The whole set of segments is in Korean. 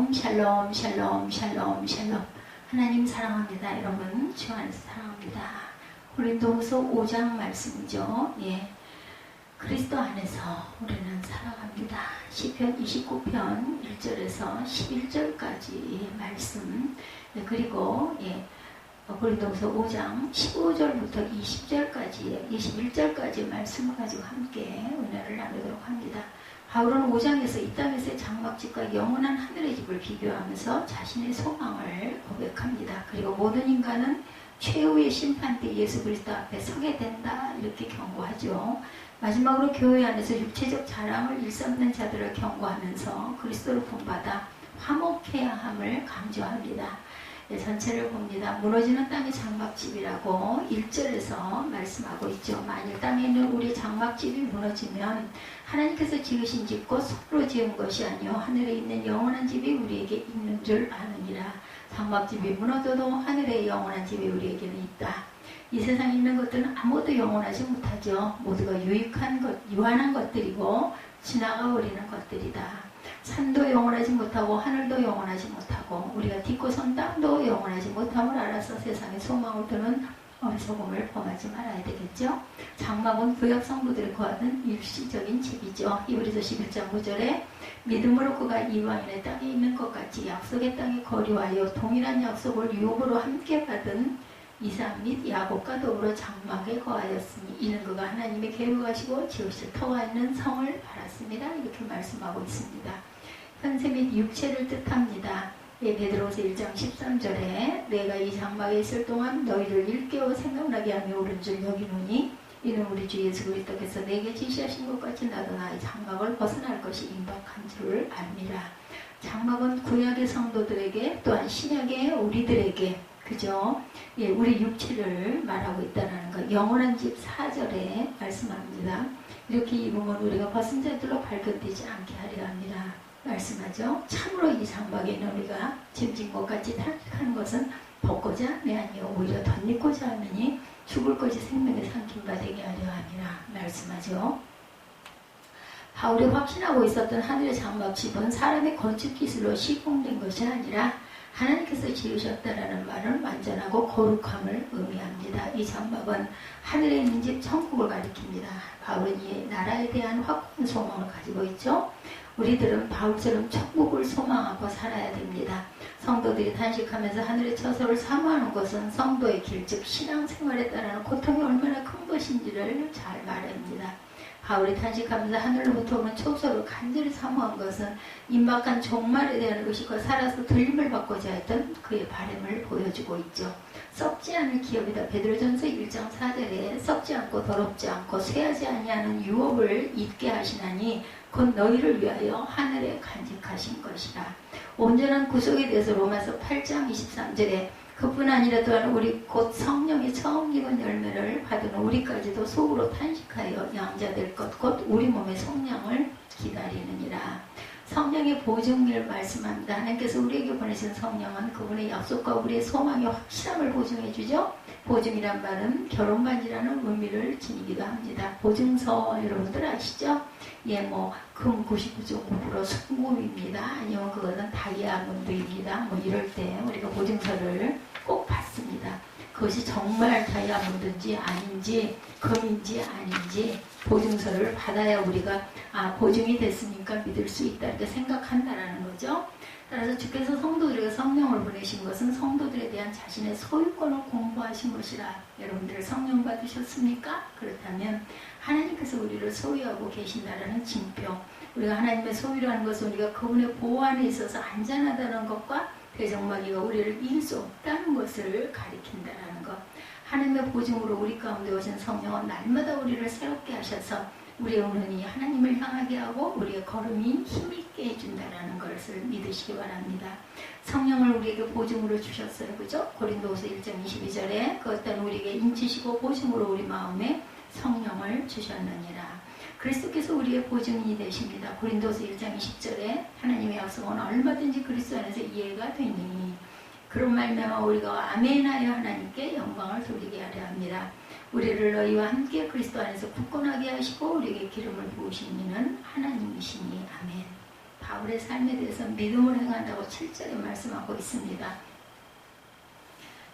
샬롬 샬롬 샬롬 샬롬 샬롬. 하나님 사랑합니다. 여러분 주 안에서 사랑합니다. 고린도후서 5장 말씀이죠. 예, 그리스도 안에서 우리는 살아갑니다. 시편 29편 1절에서 11절까지 말씀. 예, 그리고 고린도후서 5장 15절부터 21절까지 말씀을 가지고 함께 은혜를 나누도록 합니다. 바울은 5장에서 이 땅에서의 장막집과 영원한 하늘의 집을 비교하면서 자신의 소망을 고백합니다. 그리고 모든 인간은 최후의 심판 때 예수 그리스도 앞에 서게 된다, 이렇게 경고하죠. 마지막으로 교회 안에서 육체적 자랑을 일삼는 자들을 경고하면서 그리스도를 본받아 화목해야 함을 강조합니다. 전체를 봅니다. 무너지는 땅의 장막집이라고 1절에서 말씀하고 있죠. 만일 땅에 있는 우리 장막집이 무너지면 하나님께서 지으신 집 곧 손으로 지은 것이 아니요 하늘에 있는 영원한 집이 우리에게 있는 줄 아느니라. 장막집이 무너져도 하늘에 영원한 집이 우리에게는 있다. 이 세상에 있는 것들은 아무것도 영원하지 못하죠. 모두가 유한한 것들이고 지나가 버리는 것들이다. 산도 영원하지 못하고 하늘도 영원하지 못하고 우리가 딛고 선 땅도 영원하지 못함을 알아서 세상에 소망을 두는 어리석음을 범하지 말아야 되겠죠. 장막은 구약 성도들이 거하는 일시적인 집이죠. 히브리서 11장 9절에 믿음으로 그가 이방인의 땅에 있는 것 같이 약속의 땅에 거류하여 동일한 약속을 유업으로 함께 받은 이삭 및 야곱과 더불어 장막에 거하였으니 이는 그가 하나님의 계획하시고 지으실 터가 있는 성을 바랐습니다. 이렇게 말씀하고 있습니다. 현세 및 육체를 뜻합니다. 베드로서 1장 13절에 내가 이 장막에 있을 동안 너희를 일깨워 생각나게 하며 옳은 줄 여기노니 이는 우리 주 예수 그리스도께서 내게 지시하신 것 같이 나도 나의 장막을 벗어날 것이 임박한 줄 압니다. 장막은 구약의 성도들에게 또한 신약의 우리들에게 그죠? 예, 우리 육체를 말하고 있다는 것. 영원한 집 4절에 말씀합니다. 이렇게 입으면 우리가 벗은 자들로 발견되지 않게 하려 합니다. 말씀하죠. 참으로 이 장막에는 우리가 짐진 것 같이 탄식하는 것은 벗고자 함이 아니요 오히려 덧입고자 하느니 죽을 것이 생명의 삼킴 바 되게 하려 함이라 말씀하죠. 바울이 확신하고 있었던 하늘의 장막집은 사람의 건축 기술로 시공된 것이 아니라 하나님께서 지으셨다라는 말은 완전하고 거룩함을 의미합니다. 이 장막은 하늘에 있는 집 천국을 가리킵니다. 바울은 이 나라에 대한 확고한 소망을 가지고 있죠. 우리들은 바울처럼 천국을 소망하고 살아야 됩니다. 성도들이 탄식하면서 하늘의 처소를 사모하는 것은 성도의 길, 즉 신앙생활에 따르는 고통이 얼마나 큰 것인지를 잘 말합니다. 바울이 탄식하면서 하늘로부터 오는 초소를 간절히 사모한 것은 임박한 종말에 대한 의식과 살아서 들림을 받고자 했던 그의 바람을 보여주고 있죠. 썩지 않을 기업이다. 베드로전서 1장 4절에 썩지 않고 더럽지 않고 쇠하지 아니하는 유업을 잊게 하시나니 곧 너희를 위하여 하늘에 간직하신 것이라. 온전한 구속에 대해서 로마서 8장 23절에 그뿐 아니라 또한 우리 곧 성령이 처음 익은 열매를 받은 우리까지도 속으로 탄식하여 양자될 것 곧 우리 몸의 성령을 기다리느니라. 성령의 보증을 말씀합니다. 하나님께서 우리에게 보내신 성령은 그분의 약속과 우리의 소망의 확실함을 보증해 주죠. 보증이란 말은 결혼반지라는 의미를 지니기도 합니다. 보증서 여러분들 아시죠? 예, 금 99.9% 순금입니다. 아니면 그것은 다이아몬드입니다. 이럴 때 우리가 보증서를 꼭 받습니다. 그것이 정말 다이아몬드인지 아닌지 금인지 아닌지 보증서를 받아야 우리가 보증이 됐으니까 믿을 수 있다 이렇게 생각한다라는 거죠. 따라서 주께서 성도들에게 성령을 보내신 것은 성도들에 대한 자신의 소유권을 공부하신 것이라. 여러분들 성령 받으셨습니까? 그렇다면 하나님께서 우리를 소유하고 계신다라는 징표. 우리가 하나님의 소유라는 것은 우리가 그분의 보호 안에 있어서 안전하다는 것과 대적마귀가 우리를 이길 수 없다는 것을 가리킨다는 것. 하나님의 보증으로 우리 가운데 오신 성령은 날마다 우리를 새롭게 하셔서 우리의 운운이 하나님을 향하게 하고 우리의 걸음이 힘있게 해준다는 것을 믿으시기 바랍니다. 성령을 우리에게 보증으로 주셨어요. 그죠? 고린도후서 1장 22절에 그 어떤 우리에게 인치시고 보증으로 우리 마음에 성령을 주셨느니라. 그리스도께서 우리의 보증인이 되십니다. 고린도서 1장 20절에 하나님의 약속은 얼마든지 그리스도 안에서 이해가 되니 그런 말미암아 우리가 아멘하여 하나님께 영광을 돌리게 하려 합니다. 우리를 너희와 함께 그리스도 안에서 굳건하게 하시고 우리에게 기름을 부으신 이는 하나님이시니 아멘. 바울의 삶에 대해서 믿음으로 행한다고 7절에 말씀하고 있습니다.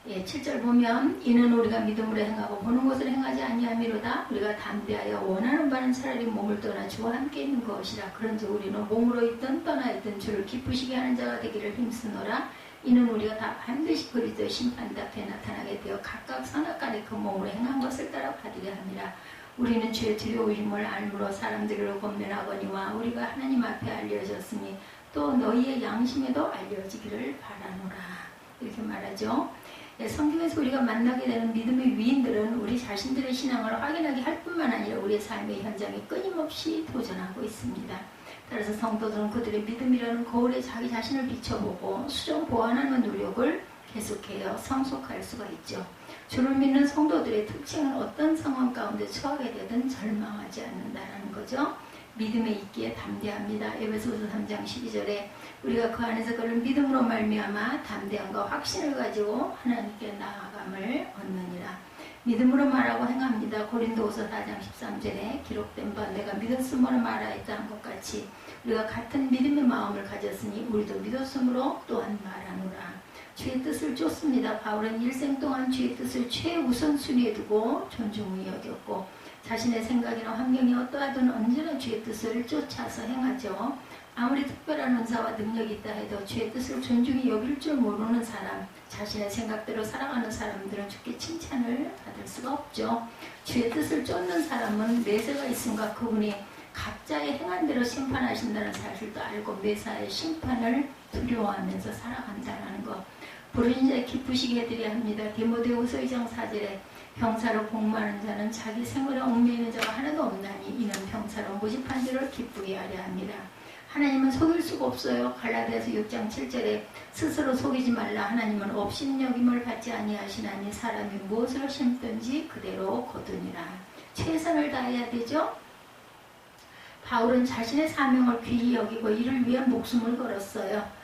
7절 보면 이는 우리가 믿음으로 행하고 보는 것을 행하지 아니함이로다. 우리가 담대하여 원하는 바는 차라리 몸을 떠나 주와 함께 있는 것이라. 그런즉 우리는 몸으로 있든 떠나 있든 주를 기쁘시게 하는 자가 되기를 힘쓰노라. 이는 우리가 다 반드시 그리스도의 심판 앞에 나타나게 되어 각각 선악간에 그 몸으로 행한 것을 따라 받으려 함이라. 우리는 죄의 두려움을 알므로 사람들을 권면하거니와 우리가 하나님 앞에 알려졌으니 또 너희의 양심에도 알려지기를 바라노라. 이렇게 말하죠. 성경에서 우리가 만나게 되는 믿음의 위인들은 우리 자신들의 신앙을 확인하게 할 뿐만 아니라 우리의 삶의 현장에 끊임없이 도전하고 있습니다. 따라서 성도들은 그들의 믿음이라는 거울에 자기 자신을 비춰보고 수정 보완하는 노력을 계속해요 성숙할 수가 있죠. 주를 믿는 성도들의 특징은 어떤 상황 가운데 처하게 되든 절망하지 않는다는 거죠. 믿음에 있기에 담대합니다. 에베소서 3장 12절에 우리가 그 안에서 그런 믿음으로 말미암아 담대함과 확신을 가지고 하나님께 나아감을 얻느니라. 믿음으로 말하고 행합니다. 고린도후서 4장 13절에 기록된 바 내가 믿었으므로 말하였다 한 것 같이 우리가 같은 믿음의 마음을 가졌으니 우리도 믿었으므로 또한 말하노라. 주의 뜻을 쫓습니다. 바울은 일생 동안 주의 뜻을 최우선순위에 두고 존중히 여겼고 자신의 생각이나 환경이 어떠하든 언제나 주의 뜻을 쫓아서 행하죠. 아무리 특별한 은사와 능력이 있다 해도 주의 뜻을 존중히 여길 줄 모르는 사람, 자신의 생각대로 살아가는 사람들은 주께 칭찬을 받을 수가 없죠. 주의 뜻을 쫓는 사람은 매세가 있음과 그분이 각자의 행한 대로 심판하신다는 사실도 알고 매사의 심판을 두려워하면서 살아간다는 것. 부르신 자에 기쁘시게 해드려야 합니다. 디모데후서 2장 4절에 병사로 복무하는 자는 자기 생활에 얽매이는 자가 하나도 없나니 이는 병사로 모집한 자를 기쁘게 하려 합니다. 하나님은 속일 수가 없어요. 갈라디아서 6장 7절에 스스로 속이지 말라. 하나님은 업신여김을 받지 아니하시나니 사람이 무엇을 심든지 그대로 거두니라. 최선을 다해야 되죠. 바울은 자신의 사명을 귀히 여기고 이를 위한 목숨을 걸었어요.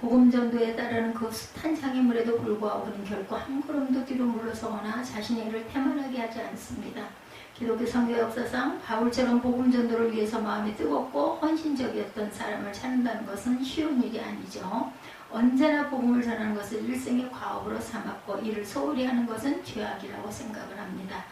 복음 전도에 따르는 그 숱한 장애물에도 불구하고 그는 결코 한 걸음도 뒤로 물러서거나 자신의 일을 태만하게 하지 않습니다. 기독교 선교 역사상 바울처럼 복음 전도를 위해서 마음이 뜨겁고 헌신적이었던 사람을 찾는다는 것은 쉬운 일이 아니죠. 언제나 복음을 전하는 것을 일생의 과업으로 삼았고 이를 소홀히 하는 것은 죄악이라고 생각을 합니다.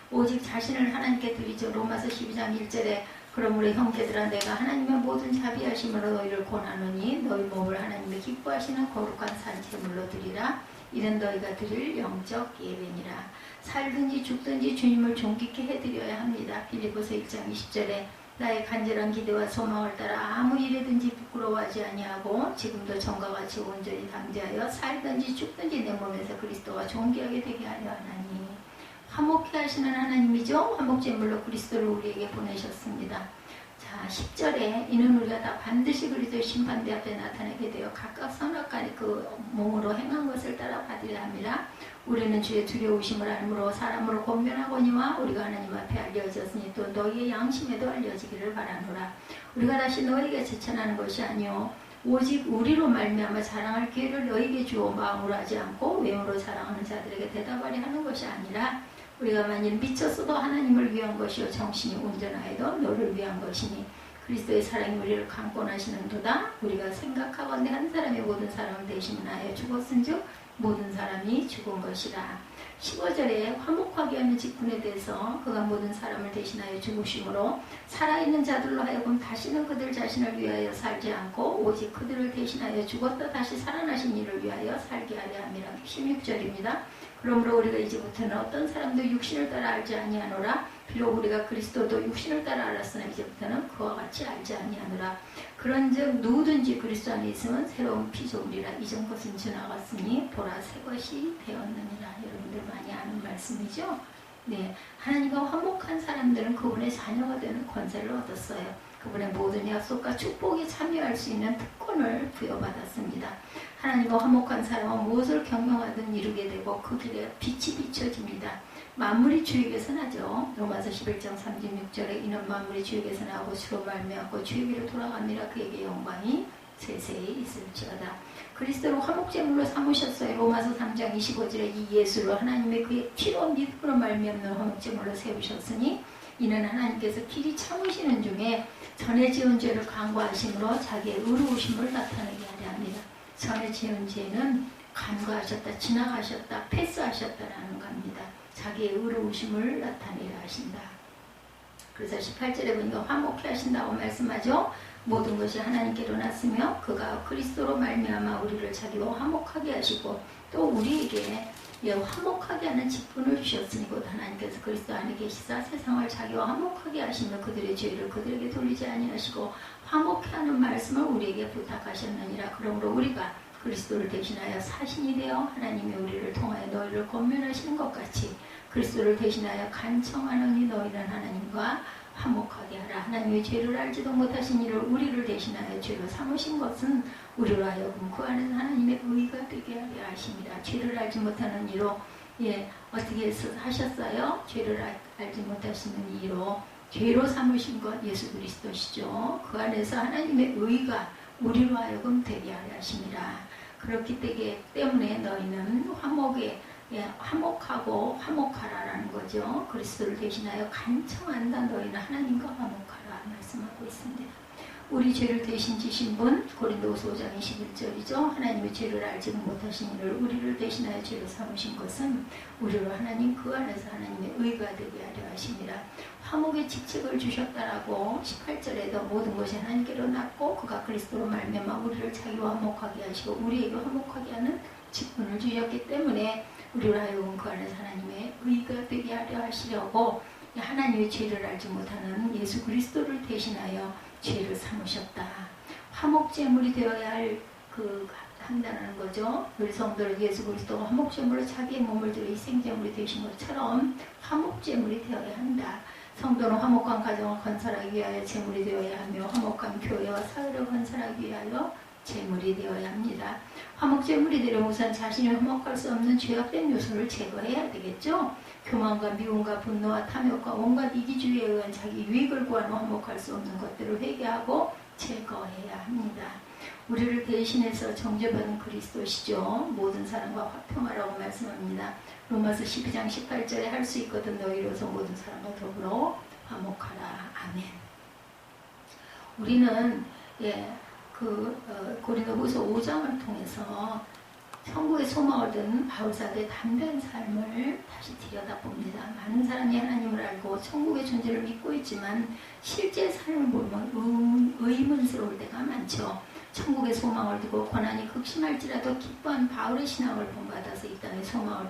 오직 자신을 하나님께 드리죠. 로마서 12장 1절에 그러므로 형제들아 내가 하나님의 모든 자비하심으로 너희를 권하노니 너희 몸을 하나님의 기뻐하시는 거룩한 산제물로 드리라. 이는 너희가 드릴 영적 예배니라. 살든지 죽든지 주님을 존귀케 해드려야 합니다. 빌립보서 1장 20절에 나의 간절한 기대와 소망을 따라 아무 일이든지 부끄러워하지 아니하고 지금도 전과 같이 온전히 담대하여 살든지 죽든지 내 몸에서 그리스도와 존귀하게 되게 하려 하나니. 화목케 하시는 하나님이죠. 화목제물로 그리스도를 우리에게 보내셨습니다. 자, 10절에 이는 우리가 다 반드시 그리스도의 심판대 앞에 나타나게 되어 각각 선악간에 그 몸으로 행한 것을 따라 받으려 함이라. 우리는 주의 두려우심을 알므로 사람으로 권면하거니와 우리가 하나님 앞에 알려졌으니 또 너희의 양심에도 알려지기를 바라노라. 우리가 다시 너희에게 제천하는 것이 아니요 오직 우리로 말미암아 자랑할 기회를 너희에게 주어 마음으로 하지 않고 외모로 사랑하는 자들에게 대답하려 하는 것이 아니라 우리가 만일 미쳤어도 하나님을 위한 것이요 정신이 온전하여도 너를 위한 것이니 그리스도의 사랑이 우리를 강권하시는도다. 우리가 생각하건대 한 사람이 모든 사람을 대신하여 죽었은즉 모든 사람이 죽은 것이라. 15절에 화목하게 하는 직분에 대해서 그가 모든 사람을 대신하여 죽으심으로 살아있는 자들로 하여금 다시는 그들 자신을 위하여 살지 않고 오직 그들을 대신하여 죽었다 다시 살아나신 이를 위하여 살게 하려 함이라. 16절입니다. 그러므로 우리가 이제부터는 어떤 사람도 육신을 따라 알지 아니하노라. 비록 우리가 그리스도도 육신을 따라 알았으나 이제부터는 그와 같이 알지 아니하노라. 그런즉 누구든지 그리스도 안에 있으면 새로운 피조물이라. 이전 것은 지나갔으니 보라 새 것이 되었느니라. 여러분들 많이 아는 말씀이죠. 네, 하나님과 화목한 사람들은 그분의 자녀가 되는 권세를 얻었어요. 그분의 모든 약속과 축복에 참여할 수 있는 특권을 부여받았습니다. 하나님과 화목한 사람은 무엇을 경영하든 이루게 되고 그 길에 빛이 비춰집니다. 만물이 주에게서 나죠. 로마서 11장 36절에 이는 만물이 주에게서 나고 주로 말미암고 주에게로 돌아갑니다. 그에게 영광이 세세히 있을지어다. 그리스도를 화목제물로 삼으셨어요. 로마서 3장 25절에 이 예수를 하나님의 그의 피로 믿음으로 말미암는 화목제물로 세우셨으니 이는 하나님께서 길이 참으시는 중에 전에 지은 죄를 간과하심으로 자기의 의로우심을 나타내게 하려 합니다. 전에 지은 죄는 간과하셨다, 지나가셨다, 패스하셨다라는 겁니다. 자기의 의로우심을 나타내려 하신다. 그래서 18절에 보니까 화목케 하신다고 말씀하죠. 모든 것이 하나님께로 났으며 그가 그리스도로 말미암아 우리를 자기와 화목하게 하시고 또 우리에게 화목하게 하는 직분을 주셨으니 곧 하나님께서 그리스도 안에 계시사 세상을 자기와 화목하게 하시며 그들의 죄를 그들에게 돌리지 아니하시고 화목케 하는 말씀을 우리에게 부탁하셨느니라. 그러므로 우리가 그리스도를 대신하여 사신이 되어 하나님이 우리를 통하여 너희를 권면하시는 것 같이 그리스도를 대신하여 간청하느니 너희는 하나님과 화목하게 하라. 하나님의 죄를 알지도 못하신 이를 우리를 대신하여 죄로 삼으신 것은 우리로 하여금 그 안에서 하나님의 의가 되게 하려 하심이라. 죄를 알지 못하는 이로 어떻게 하셨어요? 죄를 알지 못하시는 이로 죄로 삼으신 것 예수 그리스도시죠. 그 안에서 하나님의 의가 우리로 하여금 되게 하려 하심이라. 그렇기 때문에 너희는 화목하고 화목하라라는 거죠. 그리스도를 대신하여 간청한다. 너희는 하나님과 화목하라 말씀하고 있습니다. 우리 죄를 대신 지신 분 고린도후서 5장 21절이죠. 하나님의 죄를 알지는 못하신 이를 우리를 대신하여 죄로 삼으신 것은 우리로 하나님 그 안에서 하나님의 의가 되게 하려 하심이라. 화목의 직책을 주셨다라고 18절에도 모든 것이 하나님께로 났고 그가 그리스도로 말미암아 우리를 자기와 화목하게 하시고 우리에게 화목하게 하는 직분을 주셨기 때문에 우리로 하여금 그 안에서 하나님의 의가 되게 하려 하시려고 하나님의 죄를 알지 못하는 예수 그리스도를 대신하여 죄를 삼으셨다. 화목제물이 되어야 한다는 거죠. 우리 성도를 예수 그리스도가 화목제물로 자기의 몸을 들여 희생제물이 되신 것처럼 화목제물이 되어야 한다. 성도는 화목한 가정을 건설하기 위하여 제물이 되어야 하며 화목한 교회와 사회를 건설하기 위하여 제물이 되어야 합니다. 화목제물이 되려면 우선 자신이 화목할 수 없는 죄악된 요소를 제거해야 되겠죠. 교만과 미움과 분노와 탐욕과 온갖 이기주의에 의한 자기 유익을 구하는 화목할 수 없는 것들을 회개하고 제거해야 합니다. 우리를 대신해서 정죄받은 그리스도시죠. 모든 사람과 화평하라고 말씀합니다. 로마서 12장 18절에 할 수 있거든 너희로서 모든 사람과 더불어 화목하라. 아멘. 우리는 고린도후서 5장을 통해서 천국의 소망을 든 바울사도의 담대한 삶을 다시 들여다봅니다. 많은 사람이 하나님을 알고 천국의 존재를 믿고 있지만 실제 삶을 보면 의문스러울 때가 많죠. 천국의 소망을 두고 고난이 극심할지라도 기뻐한 바울의 신앙을 본받아서 이 땅에 소망을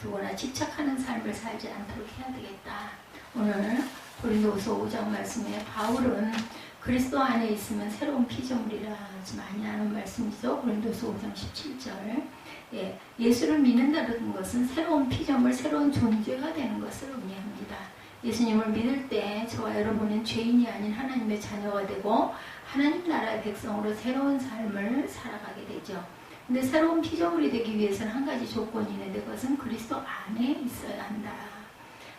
두거나 집착하는 삶을 살지 않도록 해야 되겠다. 오늘 고린도후서 5장 말씀에 바울은 그리스도 안에 있으면 새로운 피조물이라 하지 많이 하는 말씀이죠. 고린도서 5장 17절. 예수를 믿는다는 것은 새로운 피조물, 새로운 존재가 되는 것을 의미합니다. 예수님을 믿을 때 저와 여러분은 죄인이 아닌 하나님의 자녀가 되고 하나님 나라의 백성으로 새로운 삶을 살아가게 되죠. 근데 새로운 피조물이 되기 위해서는 한 가지 조건이 있는데 그것은 그리스도 안에 있어야 한다.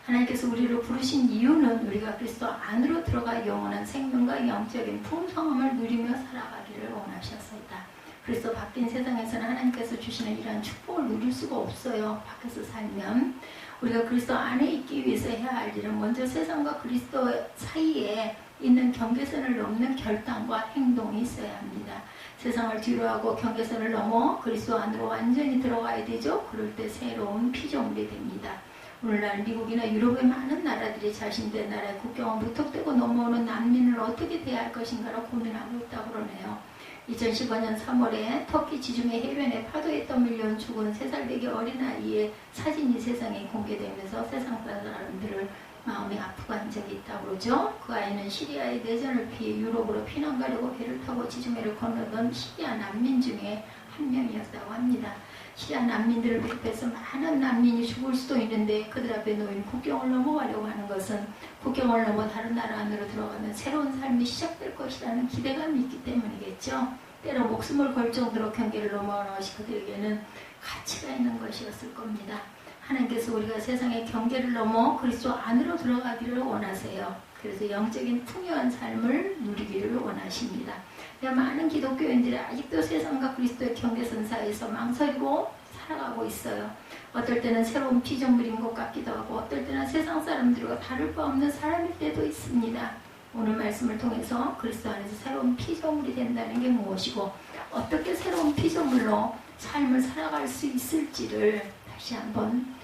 하나님께서 우리를 부르신 이유는 우리가 그리스도 안으로 들어가 영원한 생명과 영적인 풍성함을 누리며 살아가기를 원하셨습니다. 그리스도 바뀐 세상에서는 하나님께서 주시는 이러한 축복을 누릴 수가 없어요. 밖에서 살면. 우리가 그리스도 안에 있기 위해서 해야 할 일은 먼저 세상과 그리스도 사이에 있는 경계선을 넘는 결단과 행동이 있어야 합니다. 세상을 뒤로하고 경계선을 넘어 그리스도 안으로 완전히 들어가야 되죠. 그럴 때 새로운 피조물이 됩니다. 오늘날 미국이나 유럽의 많은 나라들이 자신들 나라의 국경을 무턱대고 넘어오는 난민을 어떻게 대할 것인가를 고민하고 있다고 그러네요. 2015년 3월에 터키 지중해 해변에 파도에 떠밀려 죽은 3살배기 어린아이의 사진이 세상에 공개되면서 세상 사람들을 마음이 아프고 한 적이 있다고 그러죠. 그 아이는 시리아의 내전을 피해 유럽으로 피난 가려고 배를 타고 지중해를 건너던 시리아 난민 중에 한 명이었다고 합니다. 시리아 난민들을 비롯해서 많은 난민이 죽을 수도 있는데 그들 앞에 놓인 국경을 넘어가려고 하는 것은 국경을 넘어 다른 나라 안으로 들어가면 새로운 삶이 시작될 것이라는 기대감이 있기 때문이겠죠. 때로 목숨을 걸 정도로 경계를 넘어가는 것이 그들에게는 가치가 있는 것이었을 겁니다. 하나님께서 우리가 세상의 경계를 넘어 그리스도 안으로 들어가기를 원하세요. 그래서 영적인 풍요한 삶을 누리기를 원하십니다. 많은 기독교인들이 아직도 세상과 그리스도의 경계선 사이에서 망설이고 살아가고 있어요. 어떨 때는 새로운 피조물인 것 같기도 하고 어떨 때는 세상 사람들과 다를 바 없는 사람일 때도 있습니다. 오늘 말씀을 통해서 그리스도 안에서 새로운 피조물이 된다는 게 무엇이고 어떻게 새로운 피조물로 삶을 살아갈 수 있을지를 다시 한번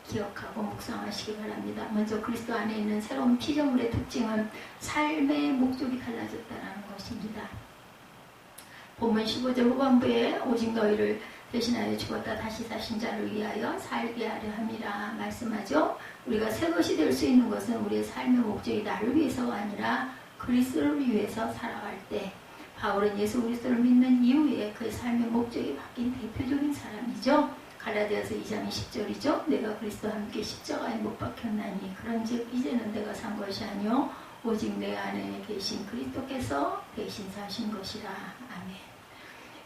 기억하고 묵상하시기 바랍니다. 먼저 그리스도 안에 있는 새로운 피조물의 특징은 삶의 목적이 달라졌다는 것입니다. 본문 15절 후반부에 오직 너희를 대신하여 죽었다 다시 사신 자를 위하여 살게 하려 함이라 말씀하죠. 우리가 새 것이 될 수 있는 것은 우리의 삶의 목적이 나를 위해서가 아니라 그리스도를 위해서 살아갈 때, 바울은 예수 그리스도를 믿는 이후에 그의 삶의 목적이 바뀐 대표적인 사람이죠. 갈라디아서 2장 10절이죠. 내가 그리스도와 함께 십자가에 못 박혔나니 그런즉 이제는 내가 산 것이 아니요 오직 내 안에 계신 그리스도께서 대신 사신 것이라. 아멘.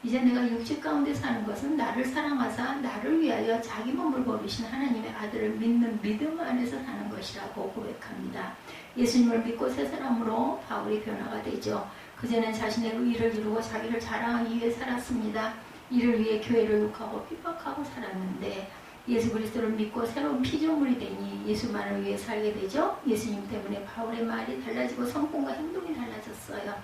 이제 내가 육체 가운데 사는 것은 나를 사랑하사 나를 위하여 자기 몸을 버리신 하나님의 아들을 믿는 믿음 안에서 사는 것이라고 고백합니다. 예수님을 믿고 새 사람으로 바울이 변화가 되죠. 그전엔 자신의 의를 이루고 자기를 자랑하기 위해 살았습니다. 이를 위해 교회를 욕하고 핍박하고 살았는데 예수 그리스도를 믿고 새로운 피조물이 되니 예수만을 위해 살게 되죠. 예수님 때문에 바울의 말이 달라지고 성품과 행동이 달라졌어요.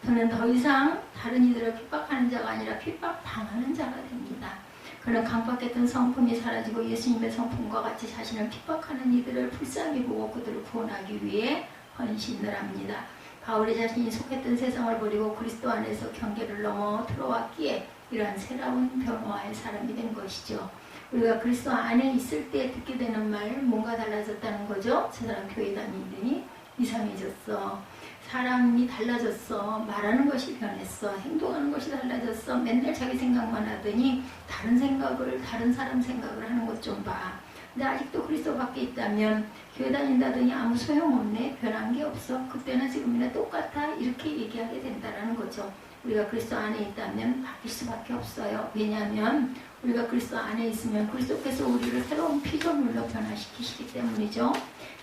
그는 더 이상 다른 이들을 핍박하는 자가 아니라 핍박당하는 자가 됩니다. 그는 강박했던 성품이 사라지고 예수님의 성품과 같이 자신을 핍박하는 이들을 불쌍히 보고 그들을 구원하기 위해 헌신을 합니다. 바울이 자신이 속했던 세상을 버리고 그리스도 안에서 경계를 넘어 들어왔기에 이러한 새로운 변화의 사람이 된 것이죠. 우리가 그리스도 안에 있을 때 듣게 되는 말, 뭔가 달라졌다는 거죠. 저 사람 교회 다니더니 이상해졌어. 사람이 달라졌어. 말하는 것이 변했어. 행동하는 것이 달라졌어. 맨날 자기 생각만 하더니 다른 생각을, 다른 사람 생각을 하는 것 좀 봐. 근데 아직도 그리스도 밖에 있다면 교회 다닌다더니 아무 소용없네. 변한 게 없어. 그때나 지금이나 똑같아. 이렇게 얘기하게 된다는 거죠. 우리가 그리스도 안에 있다면 바뀔 수밖에 없어요. 왜냐하면 우리가 그리스도 안에 있으면 그리스도께서 우리를 새로운 피조물로 변화시키시기 때문이죠.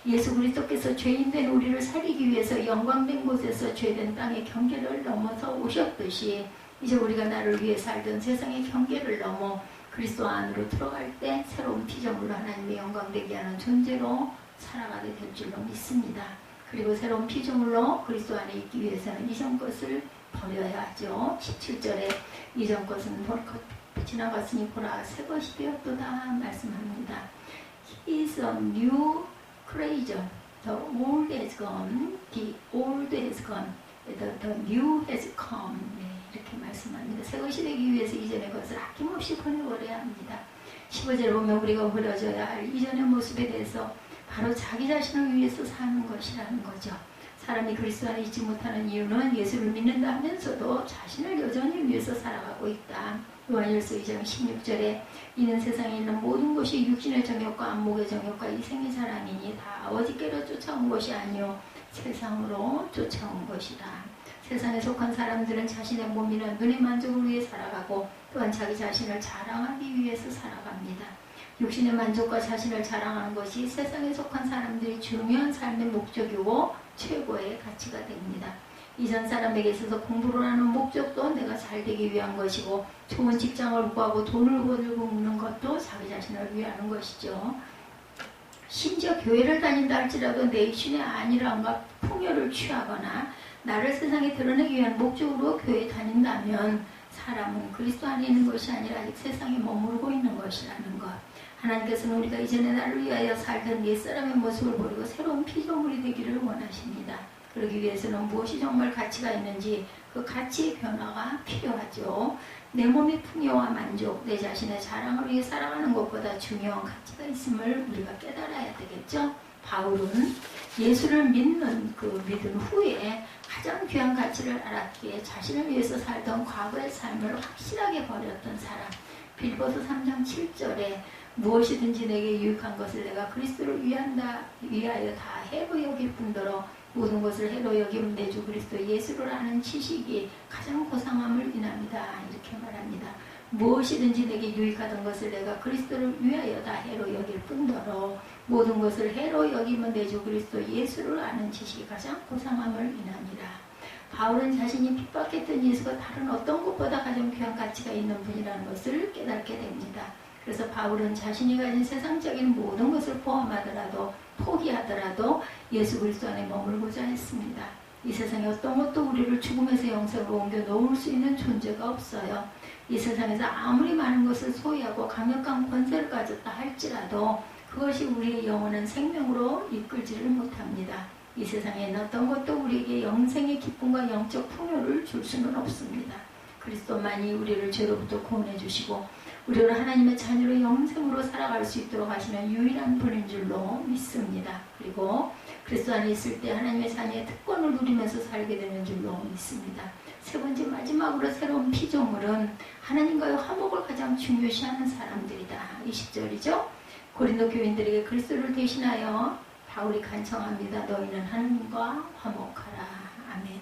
예수 그리스도께서 죄인된 우리를 살리기 위해서 영광된 곳에서 죄된 땅의 경계를 넘어서 오셨듯이 이제 우리가 나를 위해 살던 세상의 경계를 넘어 그리스도 안으로 들어갈 때 새로운 피조물로 하나님의 영광되게 하는 존재로 살아가게 될 줄로 믿습니다. 그리고 새로운 피조물로 그리스도 안에 있기 위해서는 이전 것을 버려야 하죠. 17절에 이전 것은 지나갔으니 보라 새 것이 되었도다 말씀합니다. He is a new creature. The old has gone. The old has gone. The new has come. 네, 이렇게 말씀합니다. 새 것이 되기 위해서 이전의 것을 아낌없이 버려야 합니다. 15절에 보면 우리가 버려져야 할 이전의 모습에 대해서 바로 자기 자신을 위해서 사는 것이라는 거죠. 사람이 그리스도 안에 있지 못하는 이유는 예수를 믿는다 하면서도 자신을 여전히 위해서 살아가고 있다. 요한일서 2장 16절에 이는 세상에 있는 모든 것이 육신의 정욕과 안목의 정욕과 이생의 사랑이니 다 아버지께로 쫓아온 것이 아니요 세상으로 쫓아온 것이다. 세상에 속한 사람들은 자신의 몸이나 눈의 만족을 위해 살아가고 또한 자기 자신을 자랑하기 위해서 살아갑니다. 육신의 만족과 자신을 자랑하는 것이 세상에 속한 사람들이 중요한 삶의 목적이고 최고의 가치가 됩니다. 이전 사람에게 있어서 공부를 하는 목적도 내가 잘 되기 위한 것이고 좋은 직장을 구하고 돈을 벌고 먹는 것도 자기 자신을 위하는 것이죠. 심지어 교회를 다닌다 할지라도 내 신의 안일함과 풍요를 취하거나 나를 세상에 드러내기 위한 목적으로 교회에 다닌다면 사람은 그리스도 안에 있는 것이 아니라 아직 세상에 머무르고 있는 것이라는 것. 하나님께서는 우리가 이전에 나를 위하여 살던 옛사람의 모습을 버리고 새로운 피조물이 되기를 원하십니다. 그러기 위해서는 무엇이 정말 가치가 있는지 그 가치의 변화가 필요하죠. 내 몸의 풍요와 만족, 내 자신의 자랑을 위해 살아가는 것보다 중요한 가치가 있음을 우리가 깨달아야 되겠죠. 바울은 예수를 믿는 그 믿음 후에 가장 귀한 가치를 알았기에 자신을 위해서 살던 과거의 삶을 확실하게 버렸던 사람. 빌보서 3장 7절에 무엇이든지 내게 유익한 것을 내가 그리스도를 위하여 다 해로 여길 뿐더러 모든 것을 해로 여김 내 주 그리스도 예수를 아는 지식이 가장 고상함을 인합니다. 이렇게 말합니다. 무엇이든지 내게 유익하던 것을 내가 그리스도를 위하여 다 해로 여길 뿐더러 모든 것을 해로 여기면 내 주 그리스도 예수를 아는 지식이 가장 고상함을 인합니다. 바울은 자신이 핍박했던 예수가 다른 어떤 것보다 가장 귀한 가치가 있는 분이라는 것을 깨닫게 됩니다. 그래서 바울은 자신이 가진 세상적인 모든 것을 포함하더라도 포기하더라도 예수 그리스도 안에 머물고자 했습니다. 이 세상에 어떤 것도 우리를 죽음에서 영생으로 옮겨 놓을 수 있는 존재가 없어요. 이 세상에서 아무리 많은 것을 소유하고 강력한 권세를 가졌다 할지라도 그것이 우리의 영원한 생명으로 이끌지를 못합니다. 이 세상에 있는 어떤 것도 우리에게 영생의 기쁨과 영적 풍요를 줄 수는 없습니다. 그리스도만이 우리를 죄로부터 구원해 주시고 우리를 하나님의 자녀로 영생으로 살아갈 수 있도록 하시는 유일한 분인 줄로 믿습니다. 그리고 그리스도 안에 있을 때 하나님의 자녀의 특권을 누리면서 살게 되는 줄로 믿습니다. 세 번째 마지막으로 새로운 피조물은 하나님과의 화목을 가장 중요시하는 사람들이다. 20절이죠. 고린도 교인들에게 그리스도를 대신하여 바울이 간청합니다. 너희는 하나님과 화목하라. 아멘.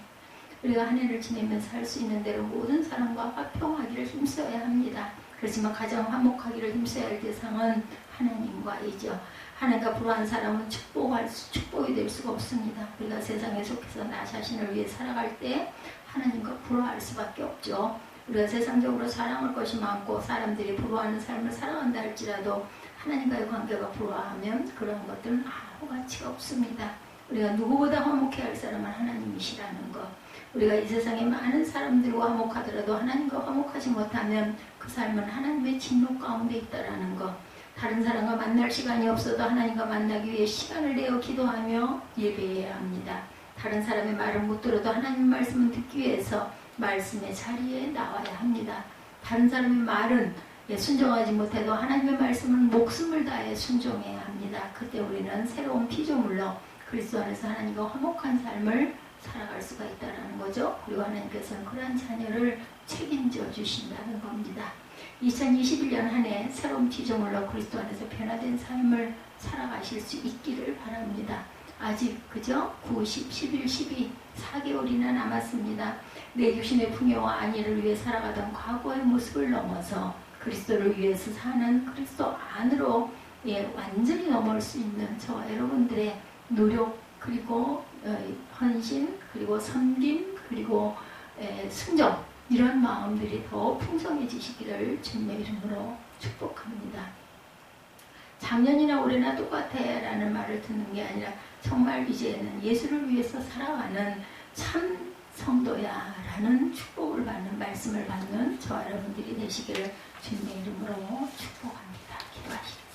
우리가 한 해를 지내면서 할 수 있는 대로 모든 사람과 화평하기를 힘써야 합니다. 그렇지만 가장 화목하기를 힘써야 할 대상은 하나님과이죠. 하나님과 불화한 사람은 축복이 될 수가 없습니다. 우리가 세상에 속해서 나 자신을 위해 살아갈 때 하나님과 불화할 수밖에 없죠. 우리가 세상적으로 사랑할 것이 많고 사람들이 불화하는 삶을 살아간다 할지라도 하나님과의 관계가 불화하면 그런 것들은 아무 가치가 없습니다. 우리가 누구보다 화목해야 할 사람은 하나님이시라는 것. 우리가 이 세상에 많은 사람들과 화목하더라도 하나님과 화목하지 못하면 그 삶은 하나님의 진노 가운데 있다라는 것. 다른 사람과 만날 시간이 없어도 하나님과 만나기 위해 시간을 내어 기도하며 예배해야 합니다. 다른 사람의 말을 못 들어도 하나님 말씀을 듣기 위해서 말씀의 자리에 나와야 합니다. 다른 사람의 말은 순종하지 못해도 하나님의 말씀은 목숨을 다해 순종해야 합니다. 그때 우리는 새로운 피조물로 그리스도 안에서 하나님과 화목한 삶을 살아갈 수가 있다는 거죠. 그리고 하나님께서는 그러한 자녀를 책임져 주신다는 겁니다. 2021년 한 해 새로운 피조물로 그리스도 안에서 변화된 삶을 살아가실 수 있기를 바랍니다. 아직 그죠? 9, 10, 11, 12, 4개월이나 남았습니다. 내 육신의 풍요와 안위를 위해 살아가던 과거의 모습을 넘어서 그리스도를 위해서 사는 그리스도 안으로 완전히 넘어올 수 있는 저와 여러분들의 노력 그리고 헌신 그리고 섬김 그리고 순종 이런 마음들이 더 풍성해지시기를 주님의 이름으로 축복합니다. 작년이나 올해나 똑같아 라는 말을 듣는 게 아니라 정말 이제는 예수를 위해서 살아가는 참 성도야 라는 축복을 받는 말씀을 받는 저와 여러분들이 되시기를 주님의 이름으로 축복합니다. 기도하시겠습니다.